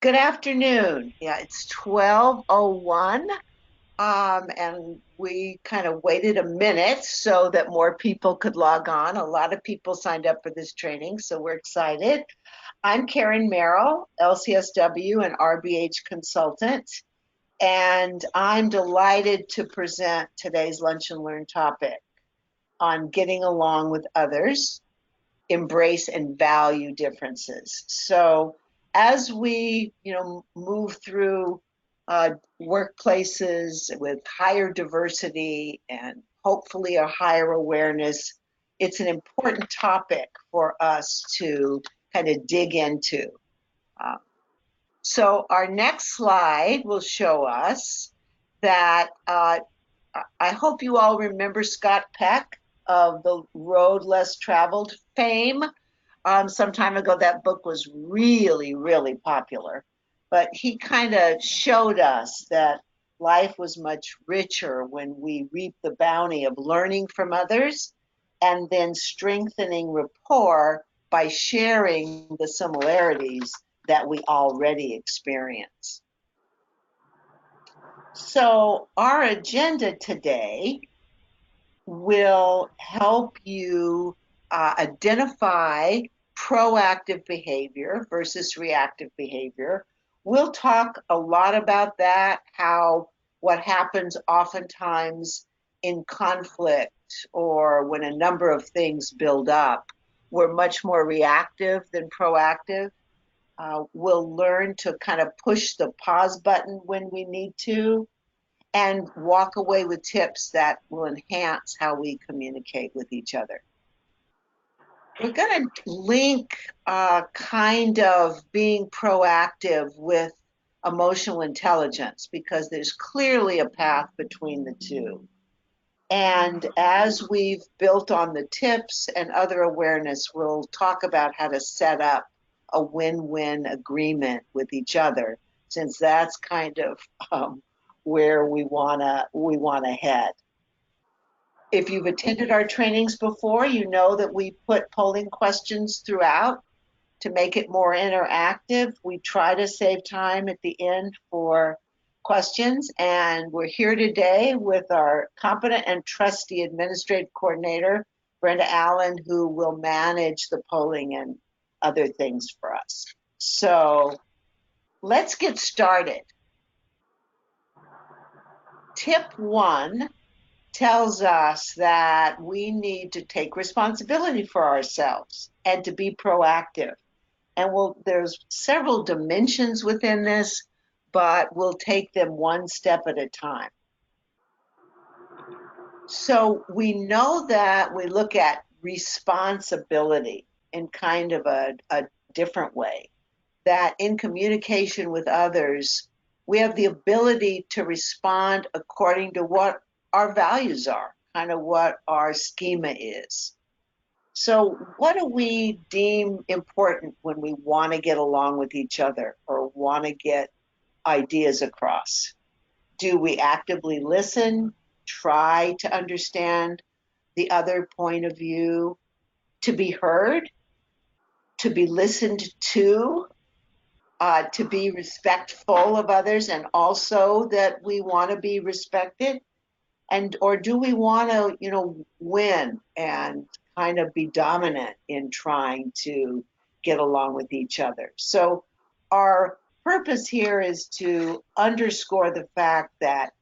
Good afternoon. Yeah, it's 12:01, and we kind of waited a minute so that more people could log on. A lot of people signed up for this training, so we're excited. I'm Karen Merrill, LCSW and RBH consultant, and I'm delighted to present today's Lunch and Learn topic on getting along with others, embrace and value differences. So as we, move through workplaces with higher diversity and hopefully a higher awareness, it's an important topic for us to kind of dig into. Uh, so our next slide will show us that I hope you all remember Scott Peck of the Road Less Traveled fame. Some time ago, that book was really, really popular. But he kind of showed us that life was much richer when we reap the bounty of learning from others and then strengthening rapport by sharing the similarities that we already experience. So, our agenda today will help you identify proactive behavior versus reactive behavior. We'll talk a lot about that, how what happens oftentimes in conflict or when a number of things build up, we're much more reactive than proactive. We'll learn to kind of push the pause button when we need to and walk away with tips that will enhance how we communicate with each other. We're going to link kind of being proactive with emotional intelligence because there's clearly a path between the two. And as we've built on the tips and other awareness, we'll talk about how to set up a win-win agreement with each other, since that's kind of where we wanna head. If you've attended our trainings before, you know that we put polling questions throughout to make it more interactive. We try to save time at the end for questions, and we're here today with our competent and trusty administrative coordinator, Brenda Allen, who will manage the polling and other things for us. So let's get started. Tip one tells us that we need to take responsibility for ourselves and to be proactive. And there's several dimensions within this, but we'll take them one step at a time. So we know that we look at responsibility in kind of a different way, that in communication with others, we have the ability to respond according to what our values are, kind of what our schema is. So, what do we deem important when we want to get along with each other or want to get ideas across? Do we actively listen, try to understand the other point of view, to be heard, to be listened to be respectful of others, and also that we want to be respected? And or do we want to, win and kind of be dominant in trying to get along with each other? So our purpose here is to underscore the fact that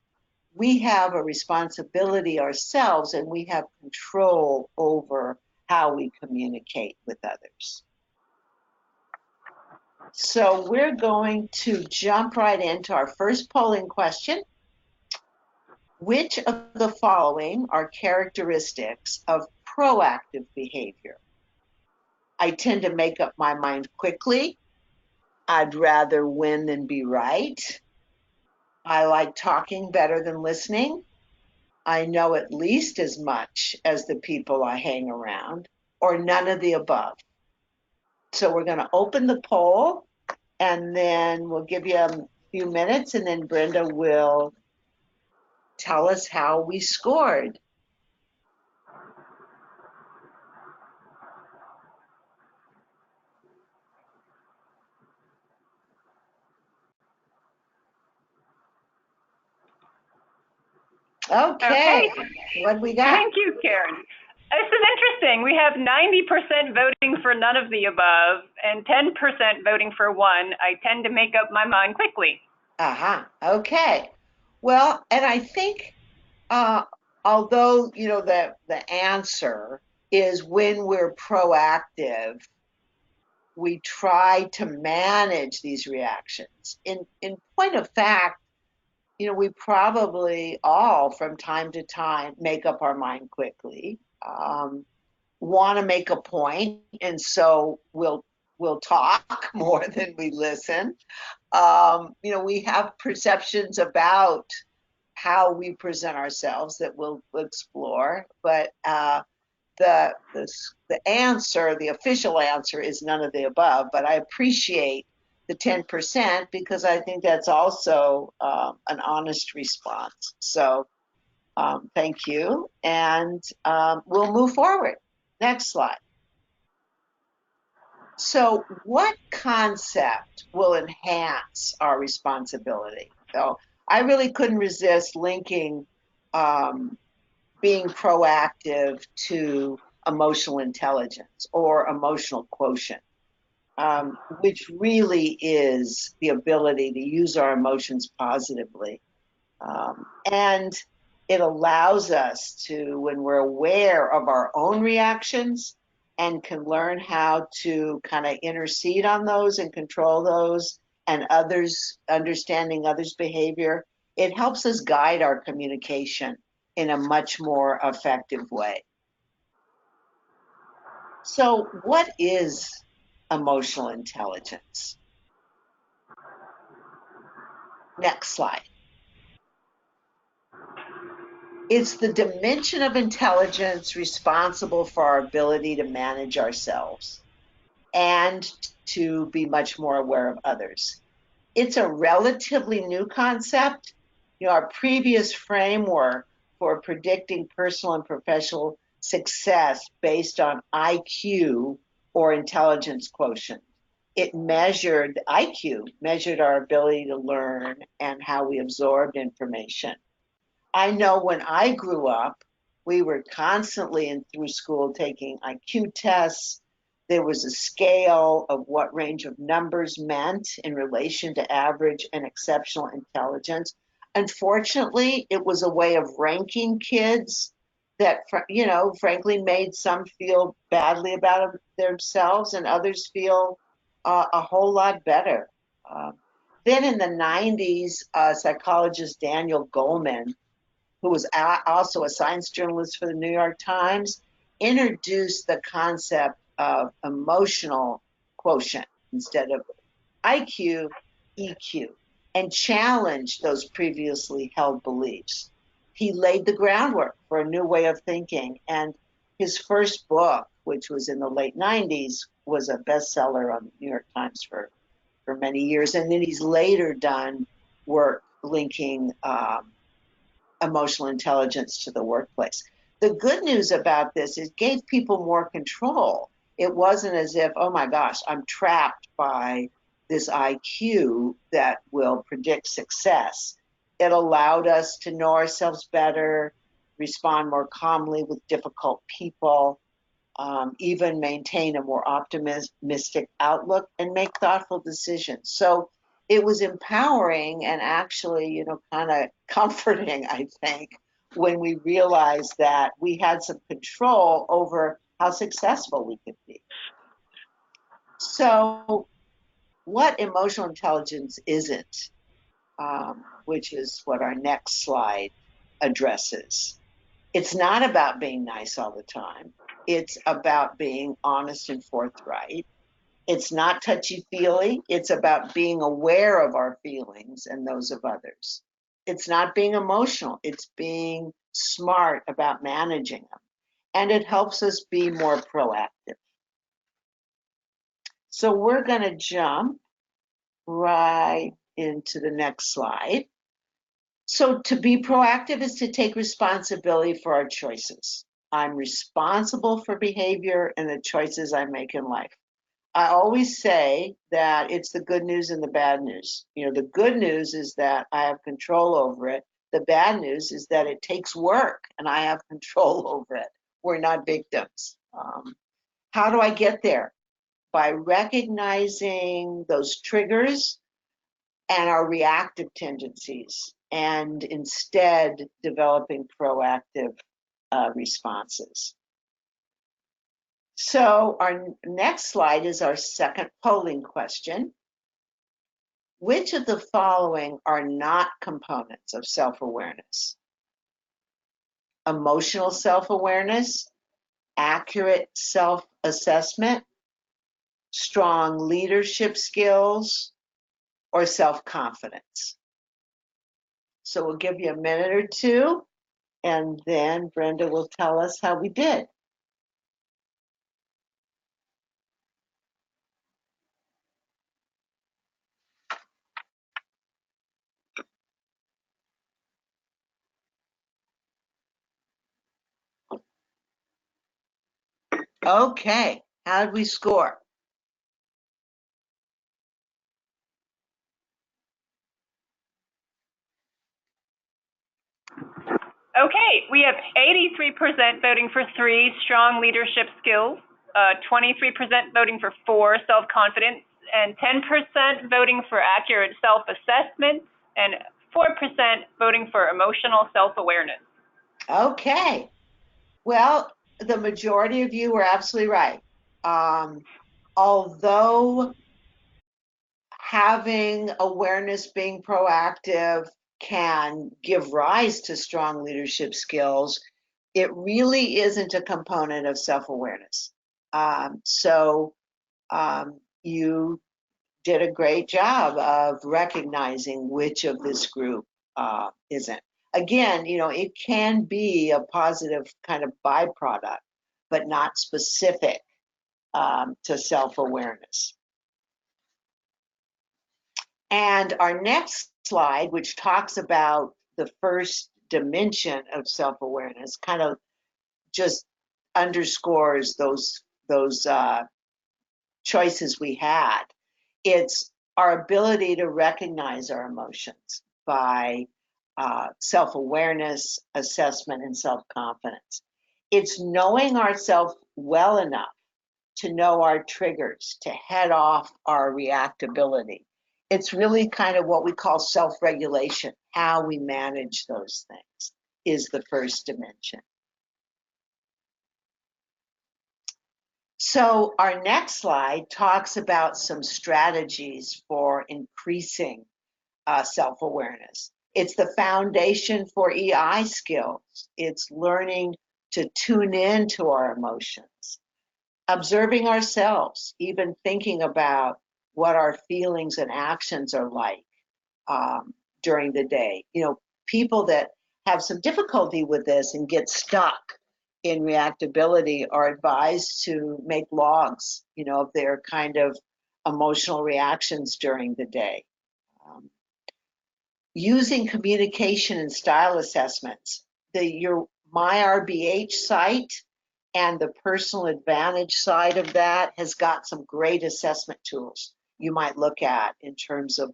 we have a responsibility ourselves and we have control over how we communicate with others. So we're going to jump right into our first polling question. Which of the following are characteristics of proactive behavior? I tend to make up my mind quickly. I'd rather win than be right. I like talking better than listening. I know at least as much as the people I hang around, or none of the above. So we're going to open the poll and then we'll give you a few minutes and then Brenda will tell us how we scored. Okay, Okay, what we got? thank you, Karen. This is interesting. We have 90% voting for none of the above and 10% voting for one. I tend to make up my mind quickly. Uh-huh. Okay. Well, and I think uh although, the answer is when we're proactive, we try to manage these reactions. In point of fact, we probably all from time to time make up our mind quickly. Want to make a point, and so we'll talk more than we listen. We have perceptions about how we present ourselves that we'll explore, but the answer, the official answer, is none of the above. But I appreciate the 10% because I think that's also an honest response. So thank you, and we'll move forward. Next slide. So, what concept will enhance our responsibility? So, I really couldn't resist linking um, being proactive to emotional intelligence or emotional quotient, which really is the ability to use our emotions positively. And it allows us to, when we're aware of our own reactions and can learn how to kind of intercede on those and control those and others, understanding others' behavior, it helps us guide our communication in a much more effective way. So, what is emotional intelligence? Next slide. It's the dimension of intelligence responsible for our ability to manage ourselves and to be much more aware of others. It's a relatively new concept. Our previous framework for predicting personal and professional success based on IQ or intelligence quotient. It measured IQ, measured our ability to learn and how we absorbed information. I know when I grew up, we were constantly in through school taking IQ tests. There was a scale of what range of numbers meant in relation to average and exceptional intelligence. Unfortunately, it was a way of ranking kids that, frankly, made some feel badly about themselves and others feel a whole lot better. Uh, then in the 90s, psychologist Daniel Goleman, who was also a science journalist for the New York Times, introduced the concept of emotional quotient instead of IQ, EQ, and challenged those previously held beliefs. He laid the groundwork for a new way of thinking, and his first book, which was in the late 90s, was a bestseller on the New York Times for many years. And then he's later done work linking emotional intelligence to the workplace. The good news about this is it gave people more control. It wasn't as if, oh my gosh, I'm trapped by this IQ that will predict success. It allowed us to know ourselves better, respond more calmly with difficult people, even maintain a more optimistic outlook and make thoughtful decisions. So it was empowering and actually, kind of comforting, I think, when we realized that we had some control over how successful we could be. So, what emotional intelligence isn't, which is what our next slide addresses. It's not about being nice all the time. It's about being honest and forthright. It's not touchy feely. It's about being aware of our feelings and those of others. It's not being emotional. It's being smart about managing them. And it helps us be more proactive. So we're going to jump right into the next slide. So to be proactive is to take responsibility for our choices. I'm responsible for behavior and the choices I make in life. I always say that it's the good news and the bad news. The good news is that I have control over it. The bad news is that it takes work and I have control over it. We're not victims. How do I get there? By recognizing those triggers and our reactive tendencies, and instead developing proactive responses. So our next slide is our second polling question. Which of the following are not components of self-awareness? Emotional self-awareness, accurate self-assessment, strong leadership skills, or self-confidence? So we'll give you a minute or two, and then Brenda will tell us how we did. Okay, how did we score? Okay, we have 83% voting for 3, strong leadership skills, 23% voting for 4, self-confidence, and 10% voting for accurate self-assessment, and 4% voting for emotional self-awareness. Okay, well, the majority of you were absolutely right. Although having awareness, being proactive can give rise to strong leadership skills, it really isn't a component of self-awareness. So you did a great job of recognizing which of this group isn't. Again, it can be a positive kind of byproduct, but not specific to self-awareness. And our next slide, which talks about the first dimension of self-awareness, kind of just underscores those choices we had. It's our ability to recognize our emotions by self-awareness, assessment, and self-confidence. It's knowing ourselves well enough to know our triggers, to head off our reactability. It's really kind of what we call self-regulation. How we manage those things is the first dimension. So our next slide talks about some strategies for increasing self-awareness. It's the foundation for EI skills. It's learning to tune in to our emotions, observing ourselves, even thinking about what our feelings and actions are like during the day. People that have some difficulty with this and get stuck in reactability are advised to make logs, of their kind of emotional reactions during the day. Using communication and style assessments, your MyRBH site and the personal advantage side of that has got some great assessment tools you might look at in terms of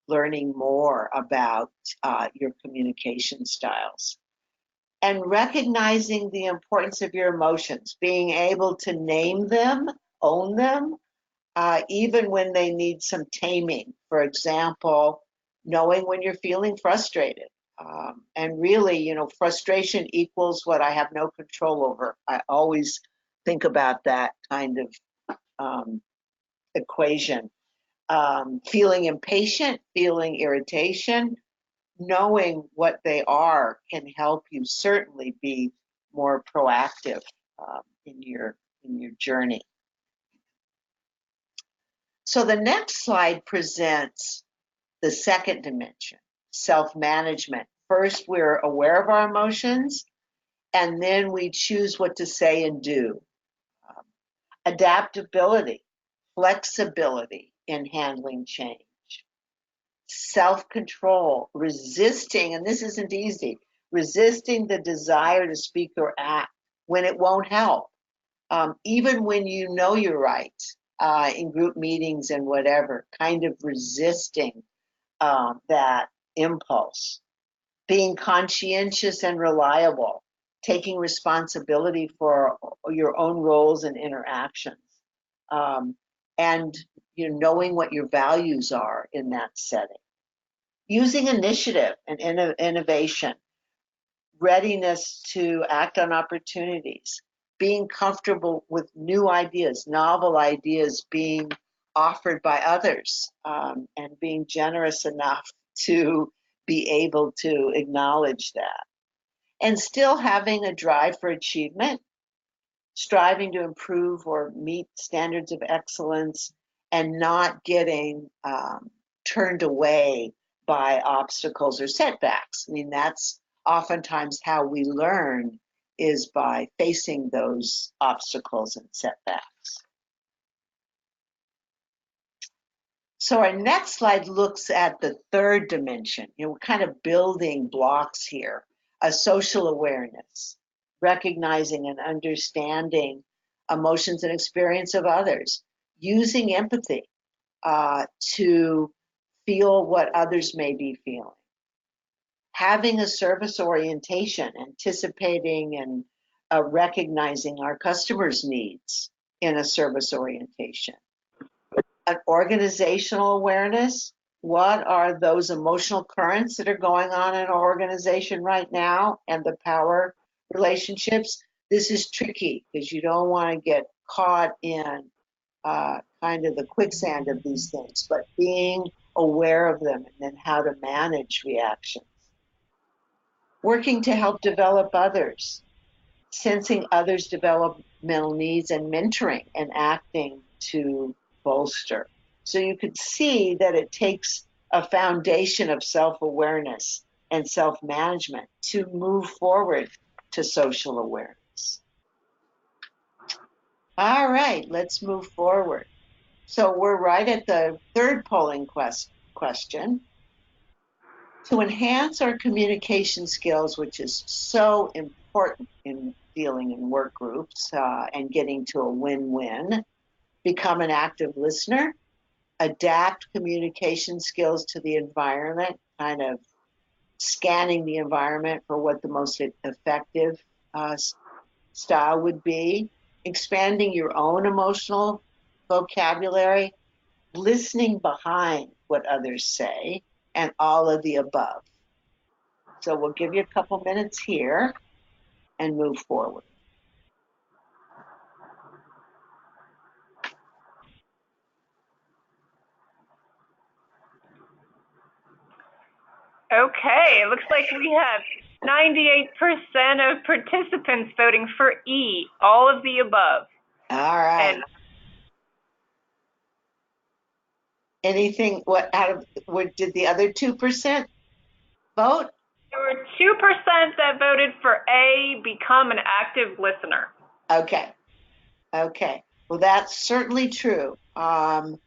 learning more about your communication styles. And recognizing the importance of your emotions, being able to name them, own them, even when they need some taming. For example, knowing when you're feeling frustrated. And really, frustration equals what I have no control over. I always think about that kind of equation. Feeling impatient, feeling irritation, knowing what they are can help you certainly be more proactive in your journey. So the next slide presents the second dimension, self-management. First, we're aware of our emotions, and then we choose what to say and do. Adaptability, flexibility in handling change. Self-control, resisting, and this isn't easy, resisting the desire to speak or act when it won't help, even when you know you're right, in group meetings and whatever, kind of resisting that impulse. being conscientious and reliable, taking responsibility for your own roles and interactions, um, and knowing what your values are in that setting. Using initiative and innovation, readiness to act on opportunities, being comfortable with new ideas, novel ideas being offered by others, and being generous enough to be able to acknowledge that. And still having a drive for achievement, striving to improve or meet standards of excellence, and not getting turned away by obstacles or setbacks. I mean, that's oftentimes how we learn, is by facing those obstacles and setbacks. So our next slide looks at the third dimension. We're kind of building blocks here. A social awareness, recognizing and understanding emotions and experience of others, using empathy to feel what others may be feeling, having a service orientation, anticipating and recognizing our customers' needs in a service orientation, an organizational awareness. What are those emotional currents that are going on in our organization right now, and the power relationships? This is tricky because you don't want to get caught in kind of the quicksand of these things, but being aware of them and then how to manage reactions. Working to help develop others, sensing others' developmental needs and mentoring and acting to bolster. So you could see that it takes a foundation of self-awareness and self-management to move forward to social awareness. All right, let's move forward. So we're right at the third polling question. To enhance our communication skills, which is so important in dealing in work groups and getting to a win-win, become an active listener, adapt communication skills to the environment, kind of scanning the environment for what the most effective style would be, expanding your own emotional vocabulary, listening behind what others say, and all of the above. So we'll give you a couple minutes here and move forward. Okay, it looks like we have 98% of participants voting for E, all of the above. All right. And anything, what did the other 2% vote? there were 2% that voted for A, become an active listener. Okay. Well, that's certainly true. And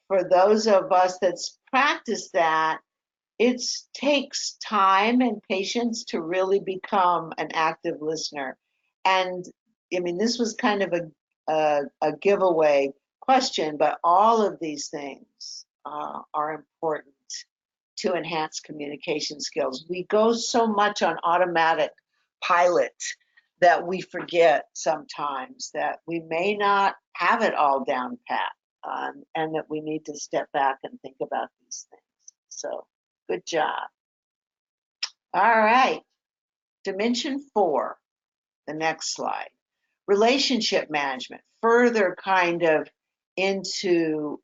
for those of us that's practiced that, it takes time and patience to really become an active listener. And I mean, this was kind of a giveaway question, but all of these things are important to enhance communication skills. We go so much on automatic pilot that we forget sometimes that we may not have it all down pat, and that we need to step back and think about these things. So good job. All right, dimension 4, the next slide. Relationship management, further kind of into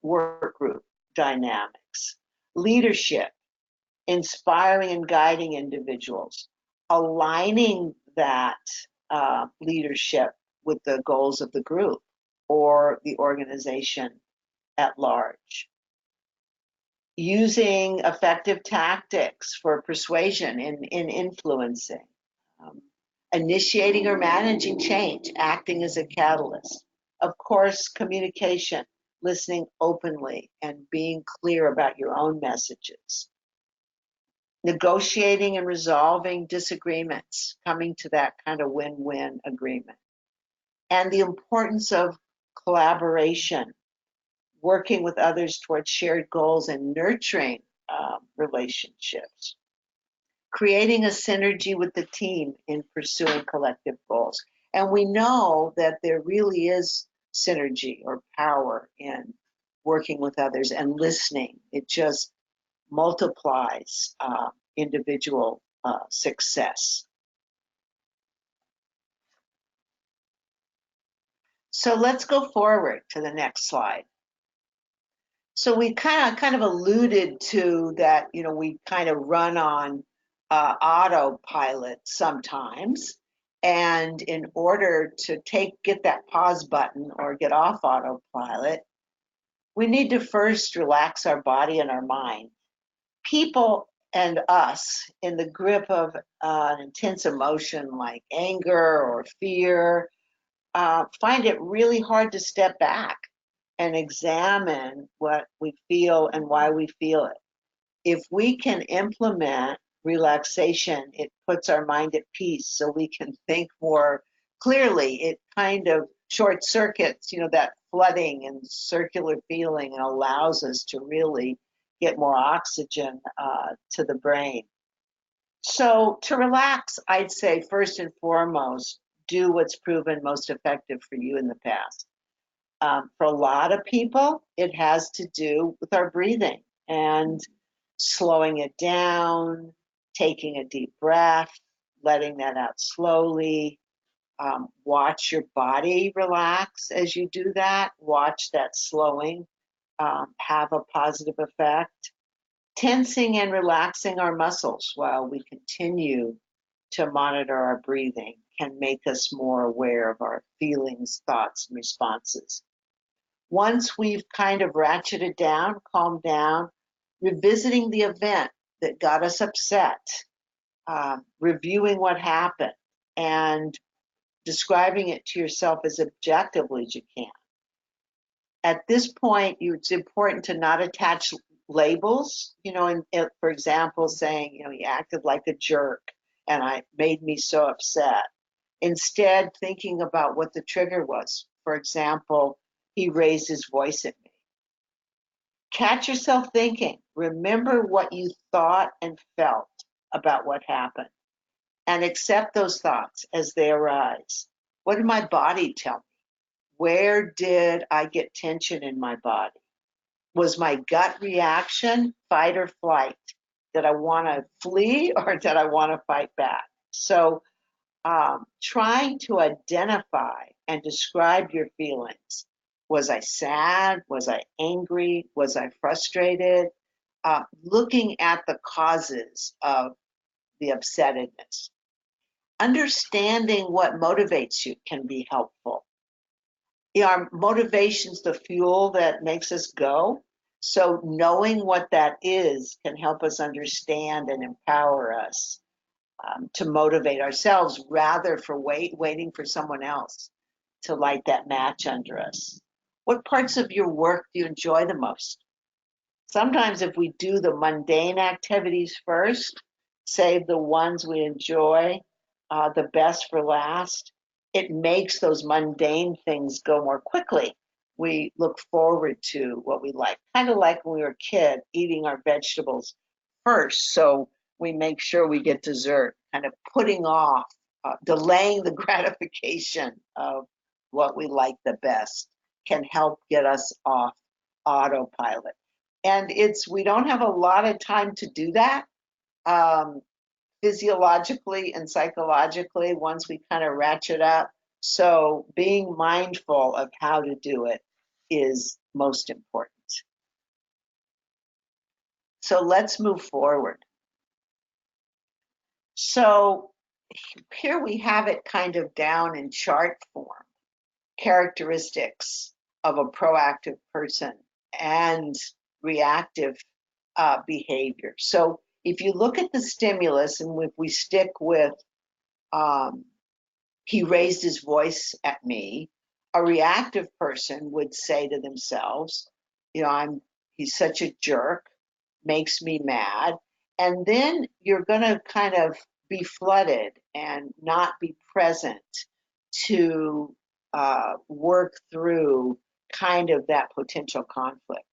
work group dynamics. Leadership, inspiring and guiding individuals, aligning that leadership with the goals of the group or the organization at large. Using effective tactics for persuasion in influencing, initiating or managing change, acting as a catalyst. Of course, communication, listening openly and being clear about your own messages. Negotiating and resolving disagreements, coming to that kind of win-win agreement. And the importance of collaboration, working with others towards shared goals and nurturing relationships, creating a synergy with the team in pursuing collective goals. And we know that there really is synergy or power in working with others and listening. It just multiplies individual success. So let's go forward to the next slide. So we kind of alluded to that, we kind of run on autopilot sometimes. And in order to get that pause button or get off autopilot, we need to first relax our body and our mind. People and us in the grip of an intense emotion like anger or fear find it really hard to step back and examine what we feel and why we feel it. If we can implement relaxation, it puts our mind at peace so we can think more clearly. It kind of short circuits, that flooding and circular feeling and allows us to really get more oxygen to the brain. So to relax, I'd say first and foremost, do what's proven most effective for you in the past. For a lot of people, it has to do with our breathing and slowing it down, taking a deep breath, letting that out slowly. Watch your body relax as you do that. Watch that slowing have a positive effect. Tensing and relaxing our muscles while we continue to monitor our breathing can make us more aware of our feelings, thoughts, and responses. Once we've kind of ratcheted down, calmed down, revisiting the event that got us upset, reviewing what happened, and describing it to yourself as objectively as you can. At this point, it's important to not attach labels, for example, saying, he acted like a jerk and I made me so upset. Instead, thinking about what the trigger was. For example, he raised his voice at me. Catch yourself thinking. Remember what you thought and felt about what happened and accept those thoughts as they arise. What did my body tell me? Where did I get tension in my body? Was my gut reaction fight or flight? Did I want to flee or did I want to fight back? So trying to identify and describe your feelings. Was I sad? Was I angry? Was I frustrated? Looking at the causes of the upsettedness. Understanding what motivates you can be helpful. Our motivation's the fuel that makes us go. So knowing what that is can help us understand and empower us to motivate ourselves rather for waiting for someone else to light that match under us. What parts of your work do you enjoy the most? Sometimes if we do the mundane activities first, save the ones we enjoy the best for last, it makes those mundane things go more quickly. We look forward to what we like, kind of like when we were a kid, eating our vegetables first. So we make sure we get dessert, kind of putting off, delaying the gratification of what we like the best can help get us off autopilot. And we don't have a lot of time to do that physiologically and psychologically once we kind of ratchet up. So being mindful of how to do it is most important. So let's move forward. So here we have it kind of down in chart form, characteristics of a proactive person and reactive behavior. So if you look at the stimulus, and if we stick with he raised his voice at me, a reactive person would say to themselves, he's such a jerk, makes me mad. And then you're going to kind of be flooded and not be present to work through kind of that potential conflict.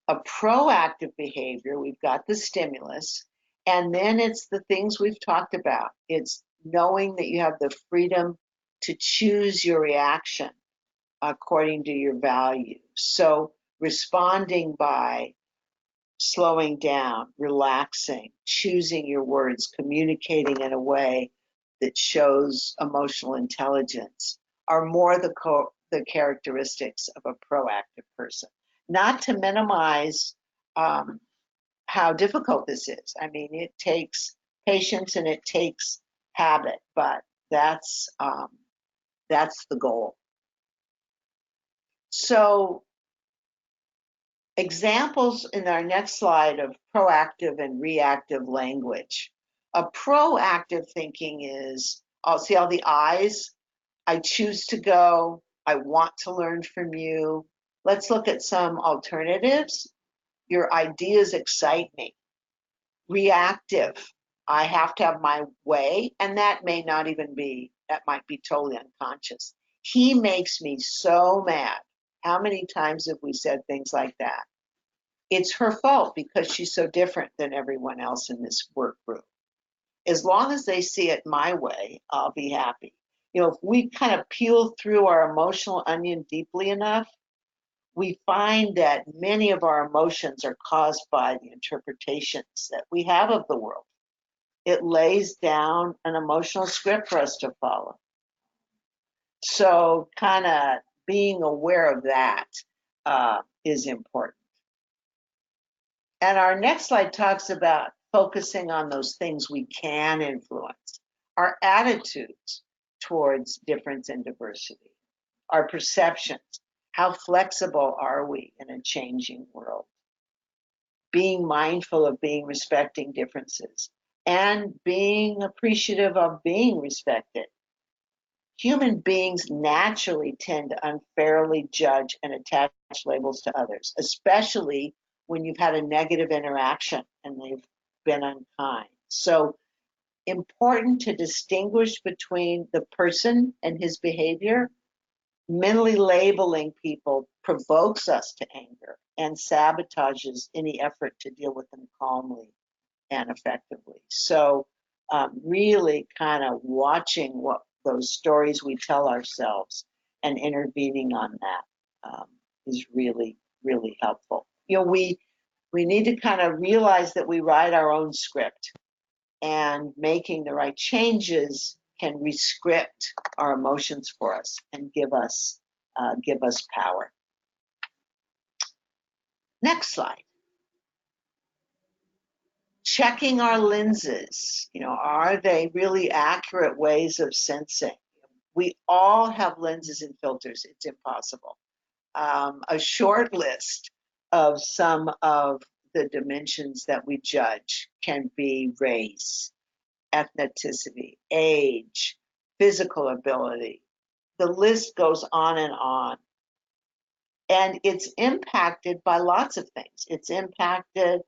A proactive behavior, we've got the stimulus, and then it's the things we've talked about. It's knowing that you have the freedom to choose your reaction according to your values. So responding by slowing down, relaxing, choosing your words, communicating in a way that shows emotional intelligence are more the characteristics of a proactive person. Not to minimize how difficult this is. I mean, it takes patience and it takes habit, but that's the goal. So examples in our next slide of proactive and reactive language. A proactive thinking is, I'll see all the I's. I choose to go. I want to learn from you. Let's look at some alternatives. Your ideas excite me. Reactive, I have to have my way, and that may not even be, that might be totally unconscious. He makes me so mad. How many times have we said things like that? It's her fault because she's so different than everyone else in this work group. As long as they see it my way, I'll be happy. You know, if we kind of peel through our emotional onion deeply enough, we find that many of our emotions are caused by the interpretations that we have of the world. It lays down an emotional script for us to follow. So, kind of being aware of that is important. And our next slide talks about focusing on those things we can influence, our attitudes towards difference and diversity, our perceptions. How flexible are we in a changing world? Being mindful of being respecting differences and being appreciative of being respected. Human beings naturally tend to unfairly judge and attach labels to others, especially when you've had a negative interaction and they've been unkind. So, important to distinguish between the person and his behavior. Mentally labeling people provokes us to anger and sabotages any effort to deal with them calmly and effectively. So, really kind of watching what those stories we tell ourselves and intervening on that is really, really helpful. You know, we need to kind of realize that we write our own script, and making the right changes can rescript our emotions for us and give us power. Next slide. Checking our lenses, you know, are they really accurate ways of sensing? We all have lenses and filters. It's impossible. A short list of some of the dimensions that we judge can be race, ethnicity, age, physical ability. The list goes on and on. And it's impacted by lots of things. It's impacted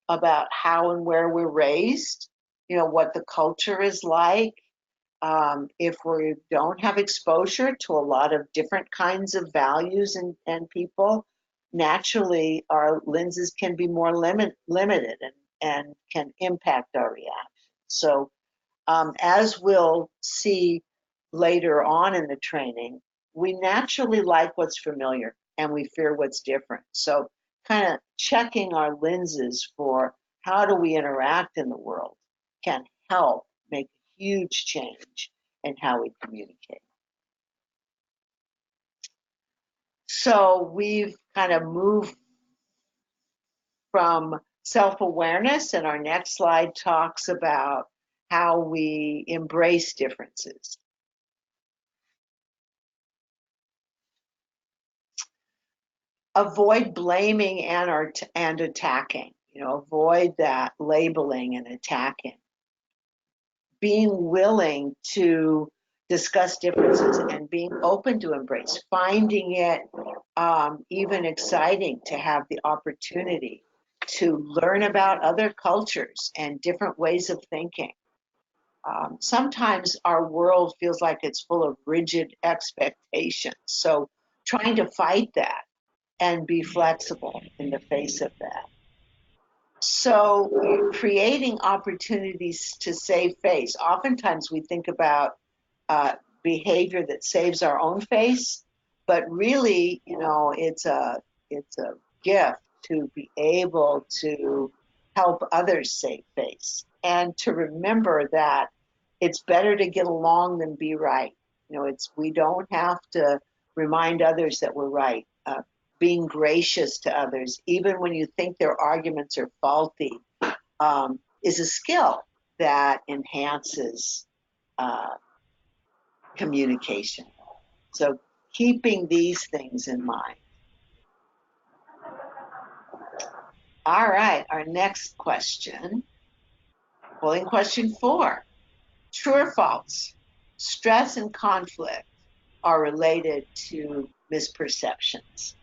about how and where we're raised, you know, what the culture is like. If we don't have exposure to a lot of different kinds of values and people, naturally our lenses can be more limited and can impact our reaction. So as we'll see later on in the training, we naturally like what's familiar and we fear what's different. So kind of checking our lenses for how do we interact in the world can help make a huge change in how we communicate. So we've kind of moved from self-awareness, and our next slide talks about how we embrace differences. Avoid blaming and attacking. You know, avoid that labeling and attacking. Being willing to discuss differences and being open to embrace, finding it even exciting to have the opportunity to learn about other cultures and different ways of thinking. Sometimes our world feels like it's full of rigid expectations. So trying to fight that and be flexible in the face of that. So creating opportunities to save face. Oftentimes we think about behavior that saves our own face, but really, it's a gift to be able to help others save face and to remember that it's better to get along than be right. It's we don't have to remind others that we're right. Being gracious to others, even when you think their arguments are faulty, is a skill that enhances uh, communication. So, keeping these things in mind. All right, our next question. Polling question 4. True or false? Stress and conflict are related to misperceptions.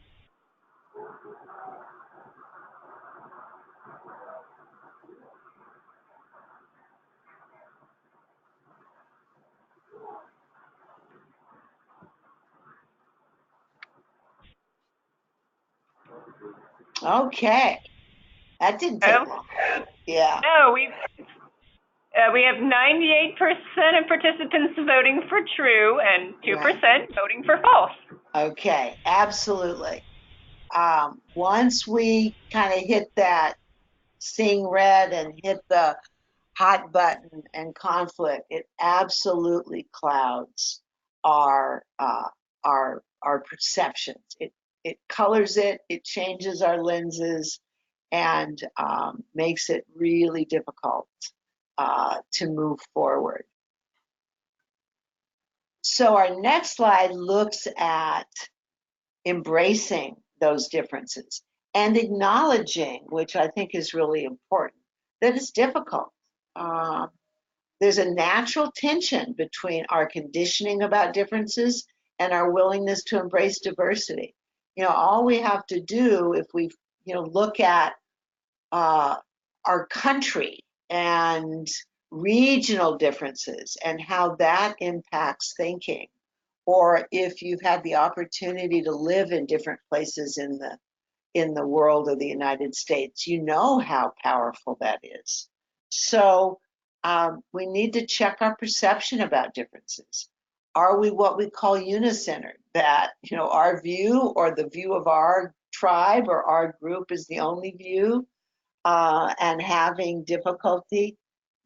Okay, that didn't take Oh, long. Yeah, no, we have 98% of participants voting for true and 2% right. voting for false. Okay, absolutely. Once we kind of hit that seeing red and hit the hot button and conflict, it absolutely clouds our our perceptions. It colors it. It changes our lenses and makes it really difficult to move forward. So our next slide looks at embracing those differences and acknowledging, which I think is really important, that it's difficult. Um, there's a natural tension between our conditioning about differences and our willingness to embrace diversity. All we have to do if we, look at uh, our country and regional differences and how that impacts thinking, or if you've had the opportunity to live in different places in the world of the United States, you know how powerful that is. So we need to check our perception about differences. Are we what we call unicentered? That our view or the view of our tribe or our group is the only view, and having difficulty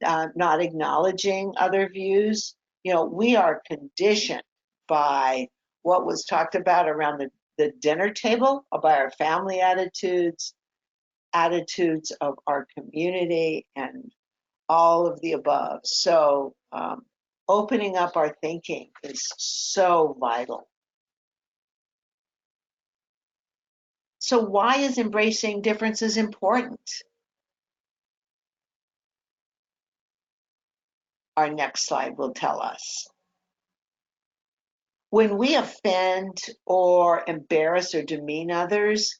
not acknowledging other views. We are conditioned by what was talked about around the dinner table, by our family attitudes, attitudes of our community, and all of the above. So, opening up our thinking is so vital. So, why is embracing differences important? Our next slide will tell us. When we offend or embarrass or demean others,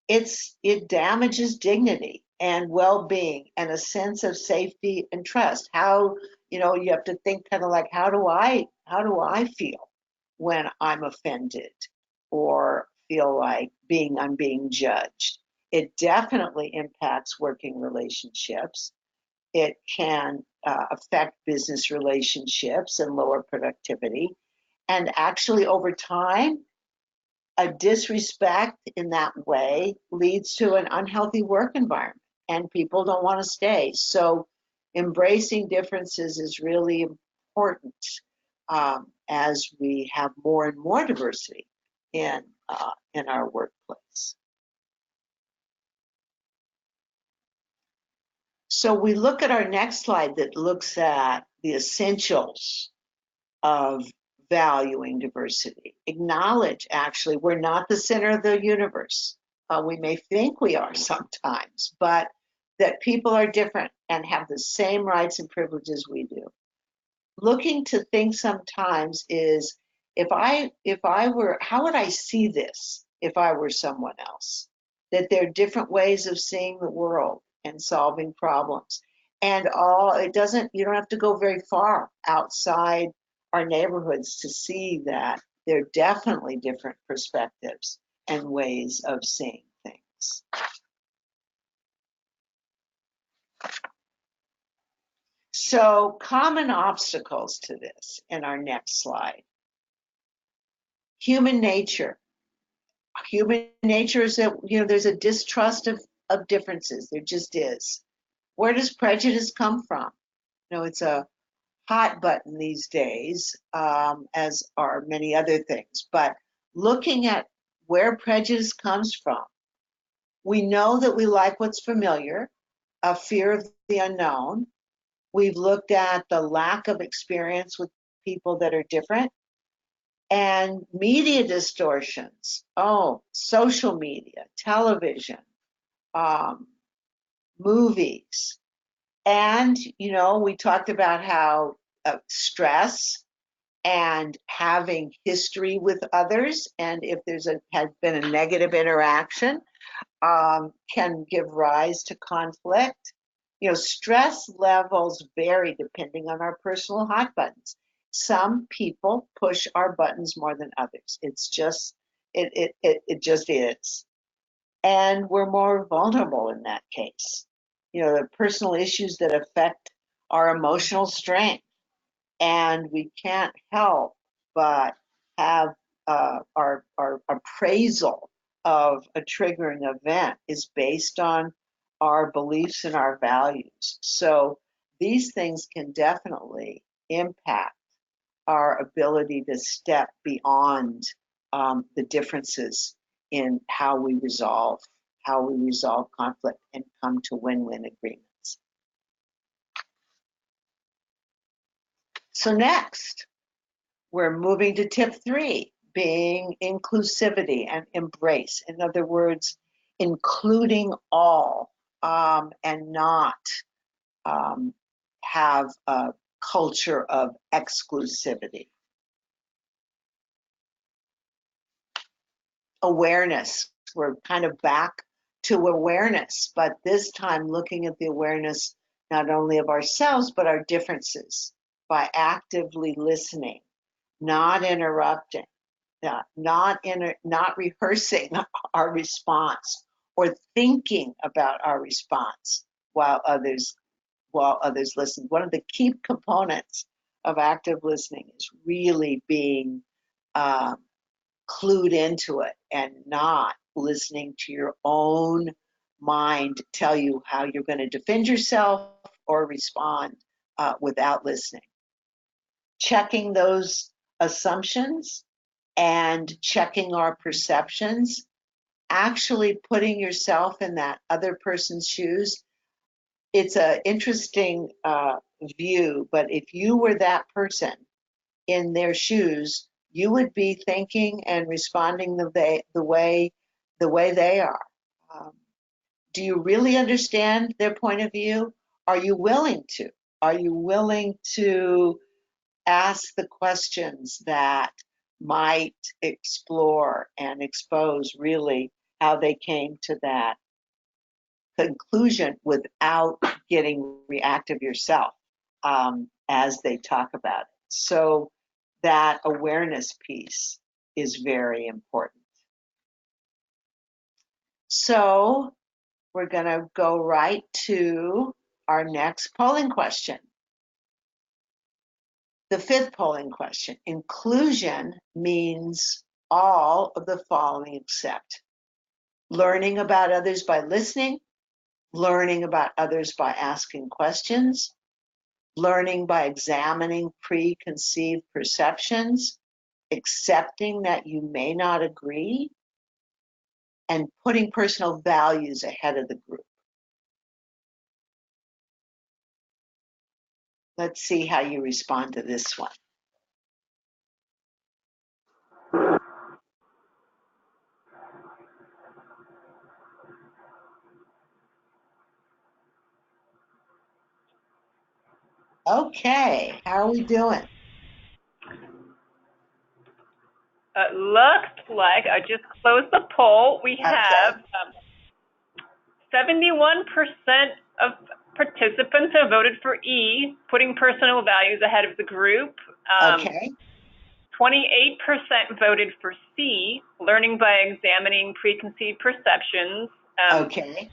it damages dignity and well-being and a sense of safety and trust. How, you have to think kind of like, how do I feel when I'm offended or feel like I'm being judged? It definitely impacts working relationships. It can affect business relationships and lower productivity. And actually, over time, a disrespect in that way leads to an unhealthy work environment, and people don't want to stay. So, embracing differences is really important as we have more and more diversity in our workplace. So, we look at our next slide that looks at the essentials of valuing diversity. Acknowledge, actually, we're not the center of the universe. We may think we are sometimes, but that people are different and have the same rights and privileges we do. Looking to think sometimes is, if I were, how would I see this if I were someone else? That there are different ways of seeing the world and solving problems. And you don't have to go very far outside our neighborhoods to see that there are definitely different perspectives and ways of seeing things. So, common obstacles to this in our next slide. Human nature. Human nature is that, there's a distrust of differences. There just is. Where does prejudice come from? It's a hot button these days, as are many other things. But looking at where prejudice comes from, we know that we like what's familiar, a fear of the unknown. We've looked at the lack of experience with people that are different, and media distortions. Oh, social media, television, movies. And, we talked about how stress and having history with others, and if has been a negative interaction, can give rise to conflict. Stress levels vary depending on our personal hot buttons. Some people push our buttons more than others. It just is. And we're more vulnerable in that case. The personal issues that affect our emotional strength, and we can't help but have our appraisal of a triggering event is based on our beliefs and our values. So these things can definitely impact our ability to step beyond the differences in how we resolve conflict and come to win-win agreements. So next, we're moving to tip 3, being inclusivity and embrace. In other words, including all, and not have a culture of exclusivity. Awareness. We're kind of back to awareness, but this time looking at the awareness not only of ourselves, but our differences by actively listening, not interrupting, not rehearsing our response or thinking about our response while others listen. One of the key components of active listening is really being clued into it and not listening to your own mind tell you how you're going to defend yourself or respond without listening. Checking those assumptions and checking our perceptions, actually putting yourself in that other person's shoes. It's an interesting view, but if you were that person in their shoes, you would be thinking and responding the way they are. Do you really understand their point of view? Are you willing to? Are you willing to ask the questions that might explore and expose really how they came to that conclusion without getting reactive yourself, as they talk about it? So that awareness piece is very important. So we're going to go right to our next polling question. The 5th polling question. Inclusion means all of the following except learning about others by listening, learning about others by asking questions, learning by examining preconceived perceptions, accepting that you may not agree, and putting personal values ahead of the group. Let's see how you respond to this one. Okay, how are we doing? Looks like I just closed the poll. We have 71% of participants have voted for E, putting personal values ahead of the group. Okay. 28% voted for C, learning by examining preconceived perceptions. Okay.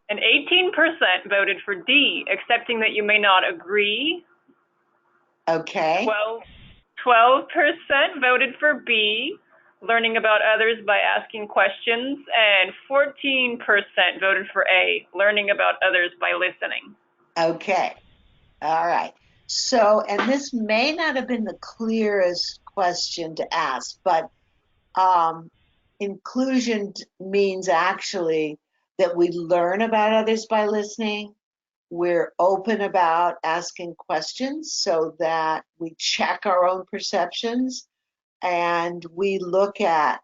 And 18% voted for D, accepting that you may not agree. Okay. 12% voted for B, learning about others by asking questions, and 14% voted for A, learning about others by listening. Okay. All right. So, and this may not have been the clearest question to ask, but inclusion means actually that we learn about others by listening. We're open about asking questions so that we check our own perceptions and we look at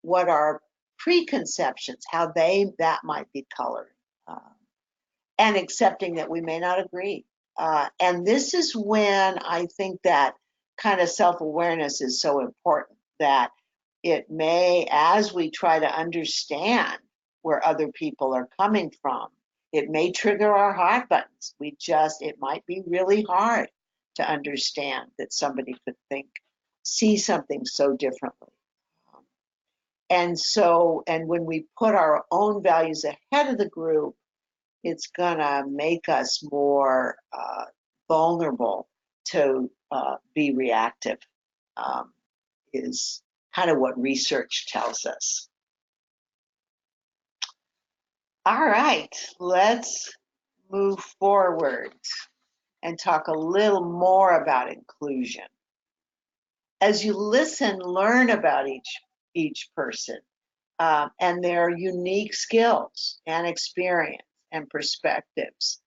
what our preconceptions, how that might be colored, and accepting that we may not agree. And this is when I think that kind of self-awareness is so important, that it may, as we try to understand where other people are coming from, it may trigger our hot buttons. It might be really hard to understand that somebody could see something so differently. And when we put our own values ahead of the group, it's gonna make us more vulnerable to be reactive, is kind of what research tells us. All right, let's move forward and talk a little more about inclusion. As you listen, learn about each person and their unique skills and experience and perspectives.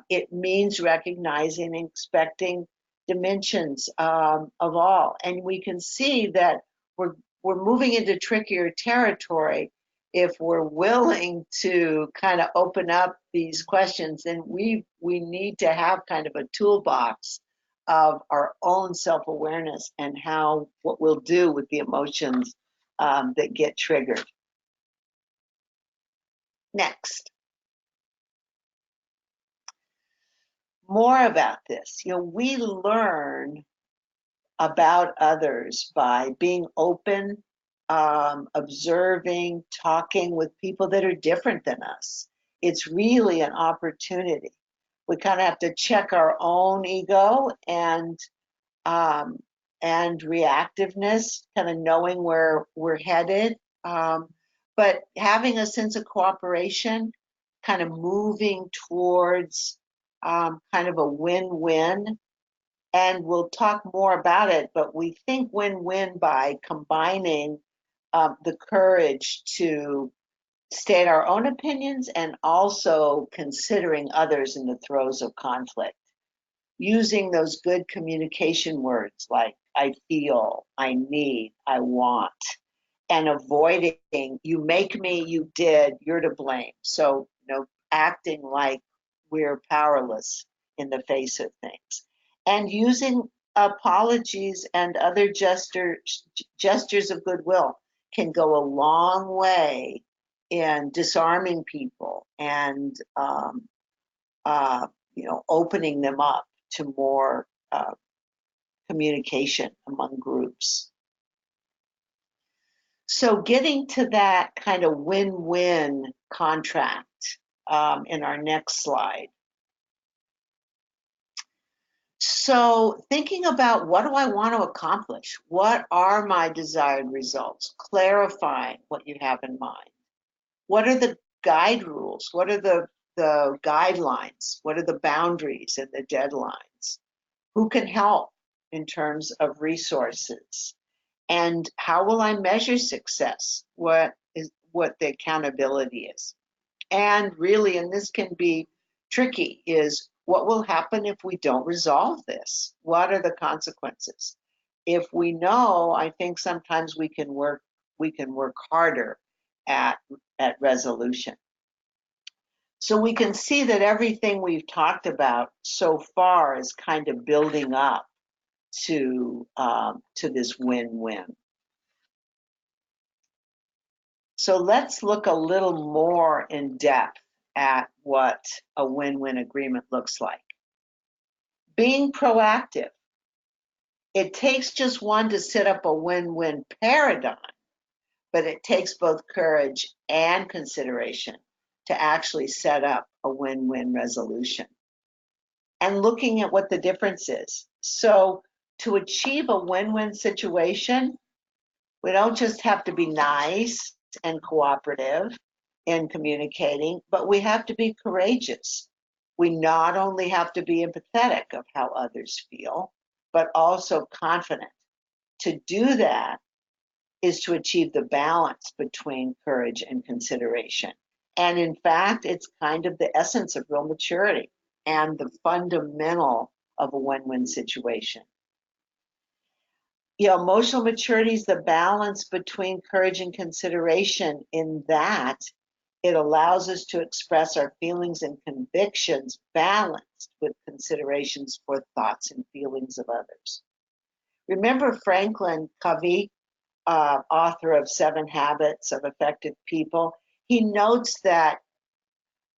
It means recognizing and expecting dimensions of all. And we can see that we're moving into trickier territory if we're willing to kind of open up these questions. And we need to have kind of a toolbox of our own self-awareness and what we'll do with the emotions that get triggered. Next, more about this. We learn about others by being open, observing, talking with people that are different than us. It's really an opportunity. We kind of have to check our own ego um, and reactiveness, kind of knowing where we're headed. But having a sense of cooperation, kind of moving towards kind of a win-win. And we'll talk more about it, but we think win-win by combining the courage to state our own opinions and also considering others in the throes of conflict. Using those good communication words like I feel, I need, I want, and avoiding you make me, you did, you're to blame. So, acting like we're powerless in the face of things. And using apologies and other gestures of goodwill can go a long way in disarming people and opening them up to more communication among groups. So getting to that kind of win-win contract in our next slide. So thinking about what do I want to accomplish? What are my desired results? Clarifying what you have in mind. What are the guide rules? What are the guidelines? What are the boundaries and the deadlines? Who can help in terms of resources? And how will I measure success? What the accountability is? And really, and this can be tricky, is what will happen if we don't resolve this? What are the consequences? If we know, I think sometimes we can work harder at resolution. So we can see that everything we've talked about so far is kind of building up to this win-win. So let's look a little more in depth at what a win-win agreement looks like. Being proactive. It takes just one to set up a win-win paradigm, but it takes both courage and consideration to actually set up a win-win resolution. And looking at what the difference is. So, to achieve a win-win situation, we don't just have to be nice and cooperative in communicating, but we have to be courageous. We not only have to be empathetic of how others feel, but also confident. To do that is to achieve the balance between courage and consideration. And in fact, it's kind of the essence of real maturity and the fundamental of a win win situation. Emotional maturity is the balance between courage and consideration, in that it allows us to express our feelings and convictions balanced with considerations for thoughts and feelings of others. Remember Franklin Covey, author of Seven Habits of Effective People? He notes that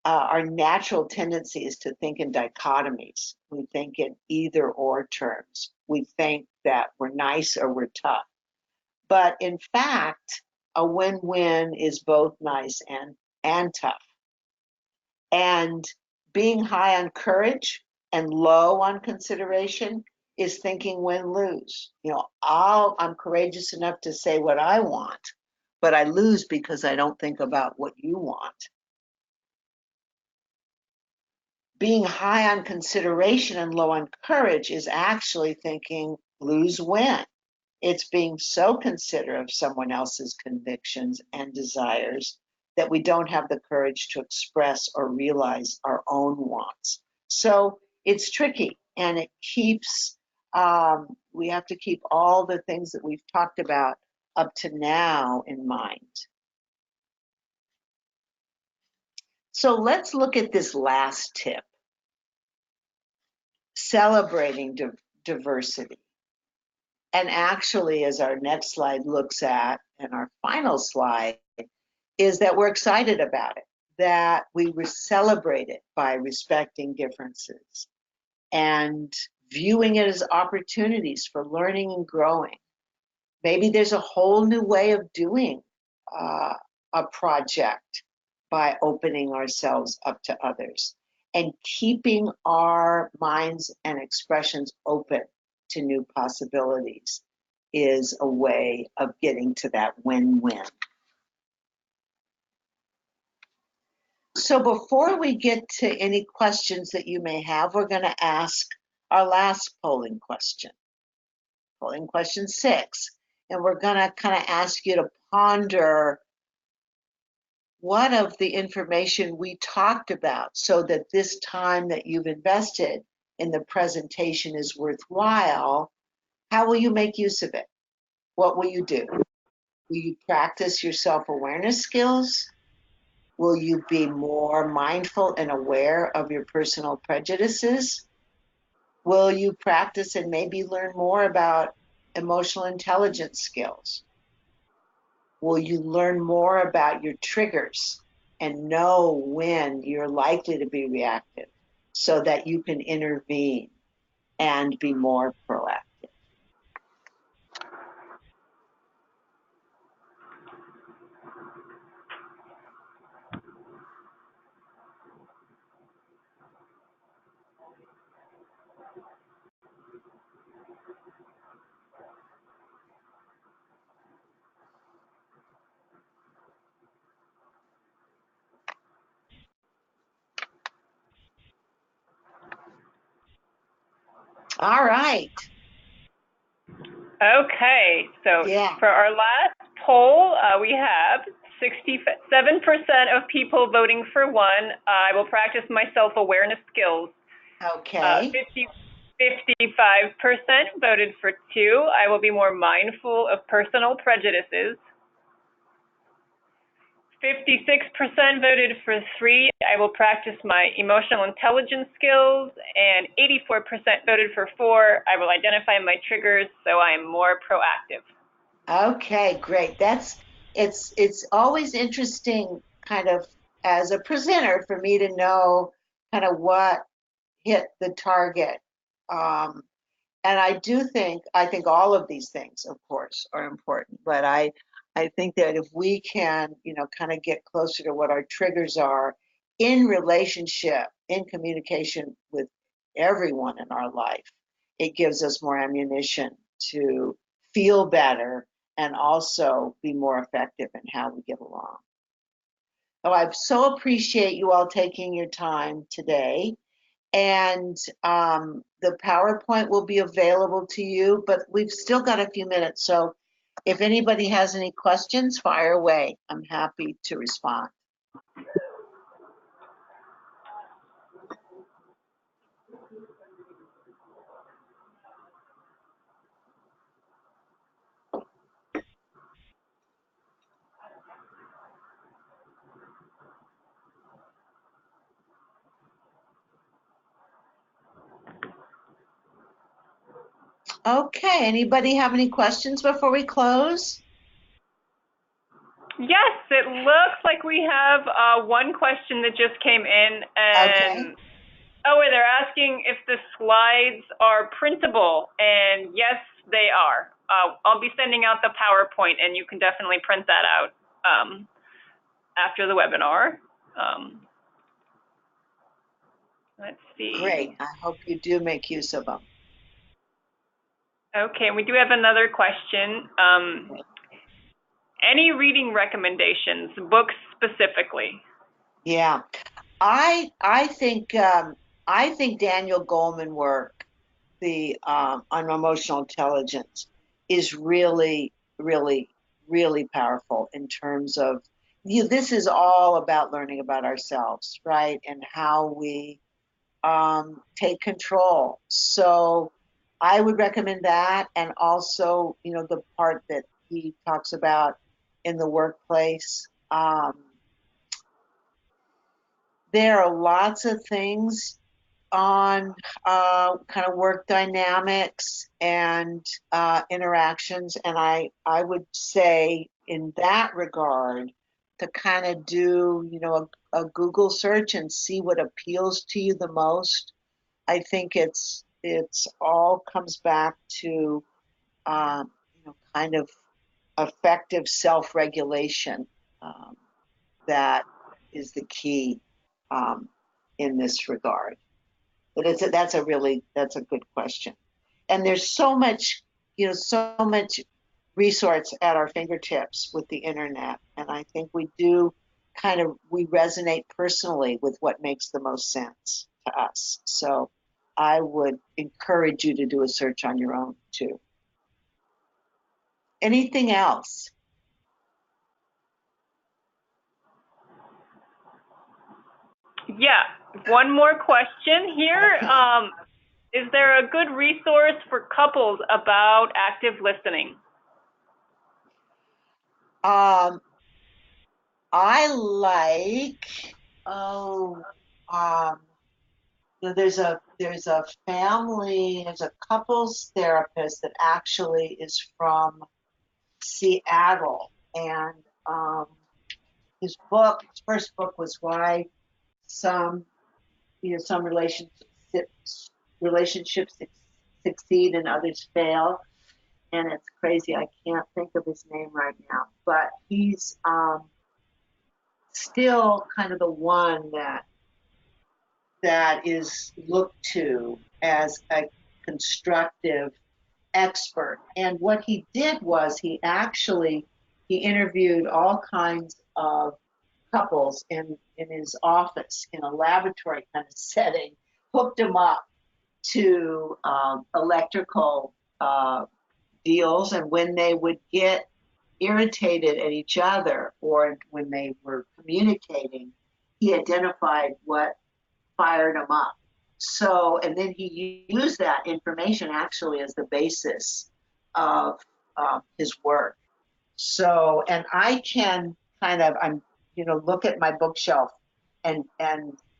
our natural tendency is to think in dichotomies. We think in either or terms. We think that we're nice or we're tough. But in fact, a win win is both nice and tough. And being high on courage and low on consideration is thinking win lose. I'm courageous enough to say what I want, but I lose because I don't think about what you want. Being high on consideration and low on courage is actually thinking lose win. It's being so considerate of someone else's convictions and desires that we don't have the courage to express or realize our own wants. So it's tricky, and we have to keep all the things that we've talked about up to now in mind. So let's look at this last tip, celebrating diversity. And actually, as our next slide looks at, and our final slide, is that we're excited about it, that we celebrate it by respecting differences and viewing it as opportunities for learning and growing. Maybe there's a whole new way of doing a project by opening ourselves up to others and keeping our minds and expressions open to new possibilities is a way of getting to that win-win. So before we get to any questions that you may have, we're going to ask our last polling question 6. And we're going to kind of ask you to ponder what of the information we talked about, so that this time that you've invested in the presentation is worthwhile. How will you make use of it? What will you do? Will you practice your self-awareness skills? Will you be more mindful and aware of your personal prejudices? Will you practice and maybe learn more about emotional intelligence skills? Will you learn more about your triggers and know when you're likely to be reactive so that you can intervene and be more proactive? All right. Okay, so Yeah. for our last poll, we have 67% of people voting for 1. I will practice my self-awareness skills. Okay. 55% voted for 2. I will be more mindful of personal prejudices. 56% voted for 3. I will practice my emotional intelligence skills. And 84% voted for 4. I will identify my triggers so I am more proactive. Okay, great. It's always interesting, kind of as a presenter, for me to know kind of what hit the target. Um, And I think all of these things, of course, are important, but I think that if we can, kind of get closer to what our triggers are in relationship, in communication with everyone in our life, it gives us more ammunition to feel better and also be more effective in how we get along. So I so appreciate you all taking your time today. And the PowerPoint will be available to you, but we've still got a few minutes. So if anybody has any questions, fire away. I'm happy to respond. Okay, anybody have any questions before we close? Yes, it looks like we have one question that just came in, Okay, and they're asking if the slides are printable, and yes, they are. I'll be sending out the PowerPoint, and you can definitely print that out after the webinar. Let's great. see. I hope you do make use of them. Okay, and we do have another question. Any reading recommendations, books specifically? Yeah, I think Daniel Goleman work, the on emotional intelligence, is really, really, really powerful in terms of this is all about learning about ourselves, right? And how we take control. So I would recommend that, and also, the part that he talks about in the workplace. There are lots of things on kind of work dynamics and interactions. And I would say in that regard to kind of do, a Google search and see what appeals to you the most. I think it's all comes back to kind of effective self-regulation. That is the key um, in this regard. But that's a good question. And there's so much resource at our fingertips with the internet. And I think we resonate personally with what makes the most sense to us. So I would encourage you to do a search on your own too. Anything else? Yeah, one more question here. Okay. Is there a good resource for couples about active listening? Um, I like, oh, um, there's a couples therapist that actually is from Seattle, and um, his first book was why some some relationships succeed and others fail, and it's crazy. I can't think of his name right now, but he's still kind of the one that is looked to as a constructive expert. And what he did was he interviewed all kinds of couples in his office in a laboratory kind of setting, hooked them up to electrical deals, and when they would get irritated at each other or when they were communicating, he identified what fired him up. So, and then he used that information actually as the basis of his work. So, and I can look at my bookshelf and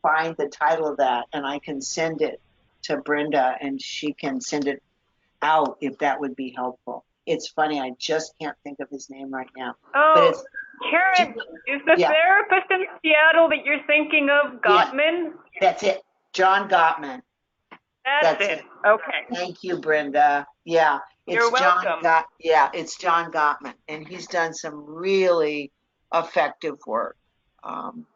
find the title of that, and I can send it to Brenda, and she can send it out if that would be helpful. It's funny, I just can't think of his name right now, but Oh, it's Karen, is the yeah, therapist in Seattle that you're thinking of yeah, Gottman? that's it, John Gottman. That's That's it. it. Okay. Thank you, Brenda. Yeah, You're welcome. It's John Gottman, and he's done some really effective work. Um,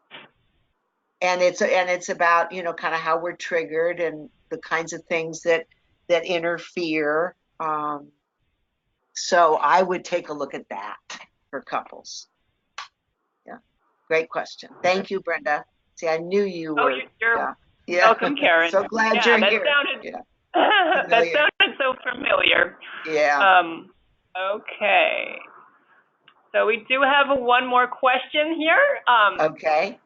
and it's about, kind of how we're triggered and the kinds of things that interfere. So I would take a look at that for couples. Yeah, great question. Thank you, Brenda. See, I knew you Oh, were. you're Yeah, yeah. welcome, Karen. So glad Yeah, you're that here. sounded Yeah, that familiar. sounded so familiar. Yeah. Okay. So we do have one more question here. Okay.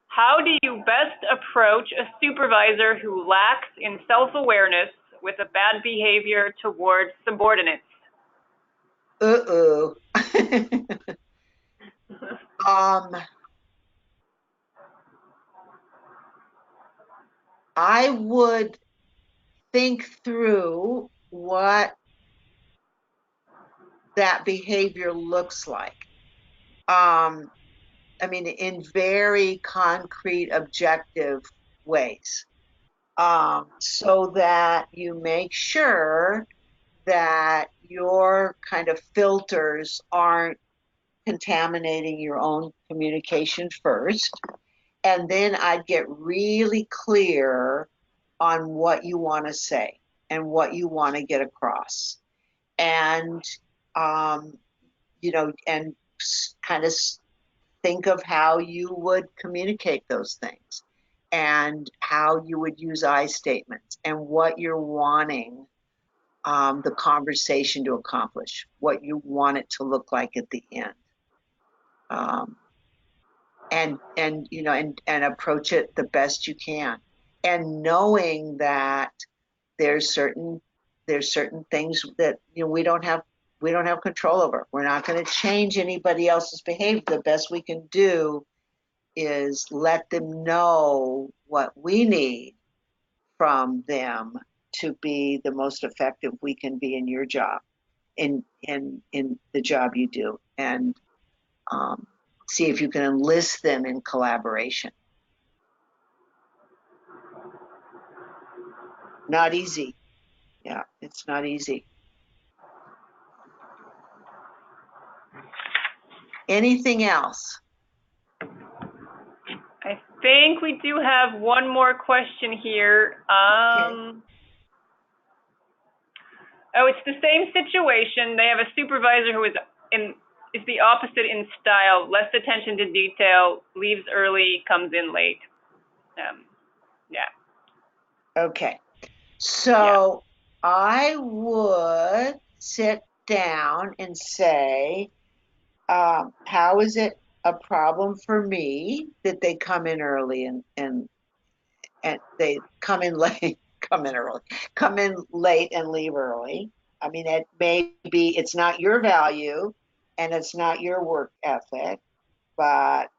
How do you best approach a supervisor who lacks in self-awareness with a bad behavior towards subordinates? Uh-oh. um, I would think through what that behavior looks like. I mean, in very concrete, objective ways, so that you make sure that your kind of filters aren't contaminating your own communication first. And then I'd get really clear on what you want to say and what you want to get across. And, um, and kind of think of how you would communicate those things and how you would use I statements and what you're wanting the conversation to accomplish, what you want it to look like at the end. Um, and approach it the best you can, and knowing that there's certain things that we don't have control over. We're not going to change anybody else's behavior. The best we can do is let them know what we need from them to be the most effective we can be in your job, in the job you do, and um, see if you can enlist them in collaboration. Not easy. Yeah, it's not easy. Anything else? I think we do have one more question here. Okay. Oh, it's the same situation. They have a supervisor who is the opposite in style, less attention to detail, leaves early, comes in late. Um, yeah, Okay. yeah. So I would sit down and say, how is it a problem for me that they come in early and they come in late, come in late and leave early? I mean, it may be it's not your value and it's not your work ethic, but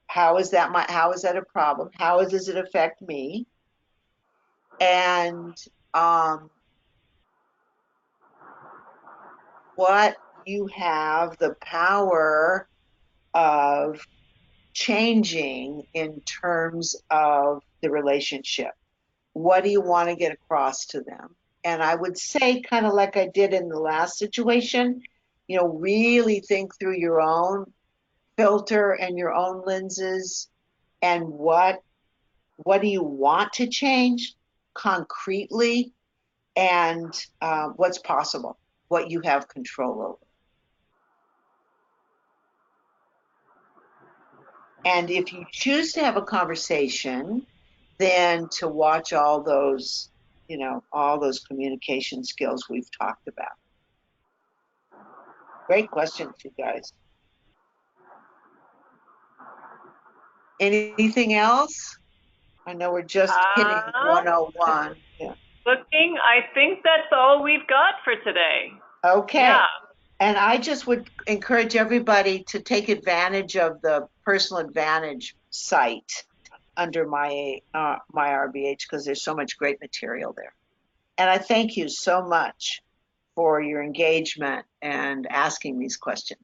how is that a problem? How does it affect me? And um, what you have the power of changing in terms of the relationship. What do you want to get across to them? And I would say, kind of like I did in the last situation, really think through your own filter and your own lenses, and what do you want to change concretely, and what's possible, what you have control over. And if you choose to have a conversation, then to watch all those communication skills we've talked about. Great questions, you guys. Anything else? I know we're just hitting Um, 101. Yeah. Looking, I think that's all we've got for today. Okay. Yeah. And I just would encourage everybody to take advantage of the personal advantage site under my RBH, because there's so much great material there. And I thank you so much for your engagement and asking these questions.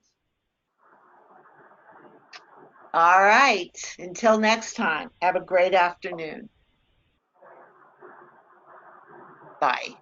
All right. Until next time, have a great afternoon. Bye.